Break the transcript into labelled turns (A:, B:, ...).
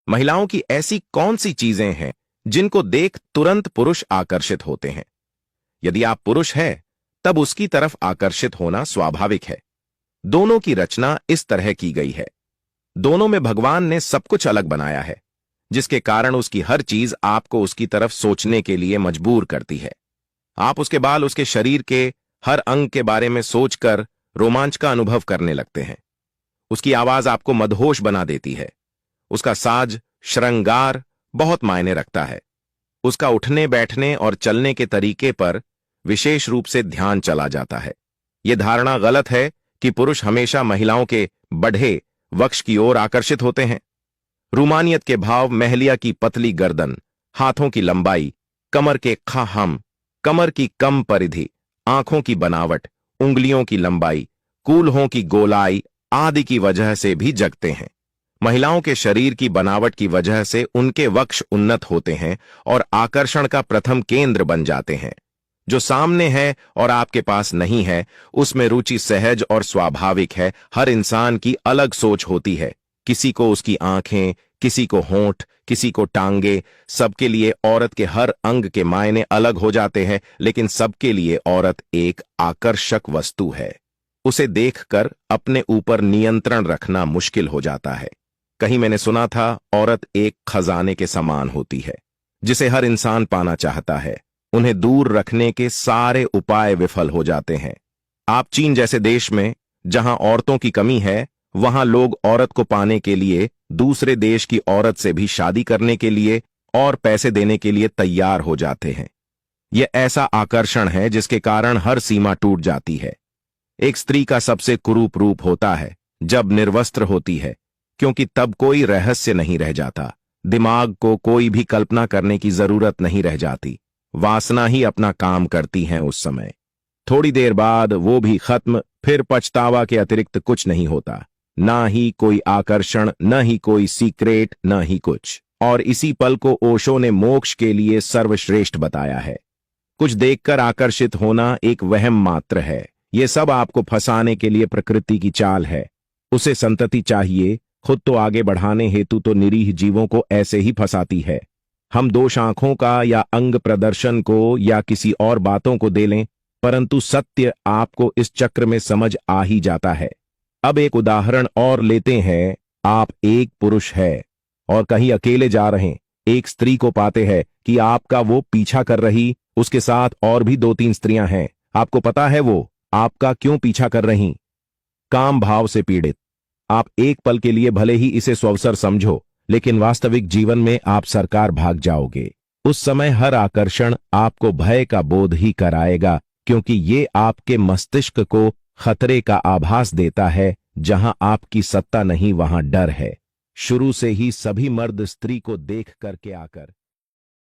A: महिलाओं की ऐसी कौन सी चीजें हैं जिनको देख तुरंत पुरुष आकर्षित होते हैं? यदि आप पुरुष हैं, तब उसकी तरफ आकर्षित होना स्वाभाविक है। दोनों की रचना इस तरह की गई है। दोनों में भगवान ने सब कुछ अलग बनाया है, जिसके कारण उसकी हर चीज आपको उसकी तरफ सोचने के लिए मजबूर करती है। आप उसके बाल, उसके शरीर के हर अंग के बारे में सोचकर रोमांच का अनुभव करने लगते हैं। उसकी आवाज आपको मदहोश बना देती है। उसका साज, श्रृंगार बहुत मायने रखता है। उसका उठने, बैठने और चलने के तरीके पर विशेष रूप से ध्यान चला जाता है। यह धारणा गलत है कि पुरुष हमेशा महिलाओं के बढ़े वक्ष की ओर आकर्षित होते हैं। रूमानियत के भाव, महलिया की पतली गर्दन, हाथों की लंबाई, कमर के खाहम, कमर की कम परिधि, आंखों की बनावट, उंगलियों की लंबाई, कूल्हों की गोलाई आदि की वजह से भी जगते हैं। महिलाओं के शरीर की बनावट की वजह से उनके वक्ष उन्नत होते हैं और आकर्षण का प्रथम केंद्र बन जाते हैं। जो सामने है और आपके पास नहीं है, उसमें रुचि सहज और स्वाभाविक है। हर इंसान की अलग सोच होती है। किसी को उसकी आंखें, किसी को होंठ, किसी को टांगे। सबके लिए औरत के हर अंग के मायने अलग हो जाते हैं, लेकिन सबके लिए औरत एक आकर्षक वस्तु है। उसे देखकर अपने ऊपर नियंत्रण रखना मुश्किल हो जाता है। कहीं मैंने सुना था, औरत एक खजाने के समान होती है, जिसे हर इंसान पाना चाहता है। उन्हें दूर रखने के सारे उपाय विफल हो जाते हैं। आप चीन जैसे देश में, जहां औरतों की कमी है, वहां लोग औरत को पाने के लिए दूसरे देश की औरत से भी शादी करने के लिए और पैसे देने के लिए तैयार हो जाते हैं। यह ऐसा आकर्षण है जिसके कारण हर सीमा टूट जाती है। एक स्त्री का सबसे कुरूप रूप होता है जब निर्वस्त्र होती है, क्योंकि तब कोई रहस्य नहीं रह जाता। दिमाग को कोई भी कल्पना करने की जरूरत नहीं रह जाती। वासना ही अपना काम करती हैं उस समय। थोड़ी देर बाद वो भी खत्म, फिर पछतावा के अतिरिक्त कुछ नहीं होता। ना ही कोई आकर्षण, न ही कोई सीक्रेट, न ही कुछ। और इसी पल को ओशो ने मोक्ष के लिए सर्वश्रेष्ठ बताया है। कुछ देखकर आकर्षित होना एक वहम मात्र है। ये सब आपको फंसाने के लिए प्रकृति की चाल है। उसे संतति चाहिए, खुद तो आगे बढ़ाने हेतु तो निरीह जीवों को ऐसे ही फंसाती है। हम दोष आंखों का या अंग प्रदर्शन को या किसी और बातों को दे लें, परंतु सत्य आपको इस चक्र में समझ आ ही जाता है। अब एक उदाहरण और लेते हैं। आप एक पुरुष है और कहीं अकेले जा रहे, एक स्त्री को पाते हैं कि आपका वो पीछा कर रही, उसके साथ और भी 2-3 स्त्रियां हैं। आपको पता है वो आपका क्यों पीछा कर रही? काम भाव से पीड़ित। आप एक पल के लिए भले ही इसे स्वअवसर समझो, लेकिन वास्तविक जीवन में आप सरकार भाग जाओगे। उस समय हर आकर्षण आपको भय का बोध ही कराएगा, क्योंकि ये आपके मस्तिष्क को खतरे का आभास देता है। जहां आपकी सत्ता नहीं, वहां डर है। शुरू से ही सभी मर्द स्त्री को देख करके आकर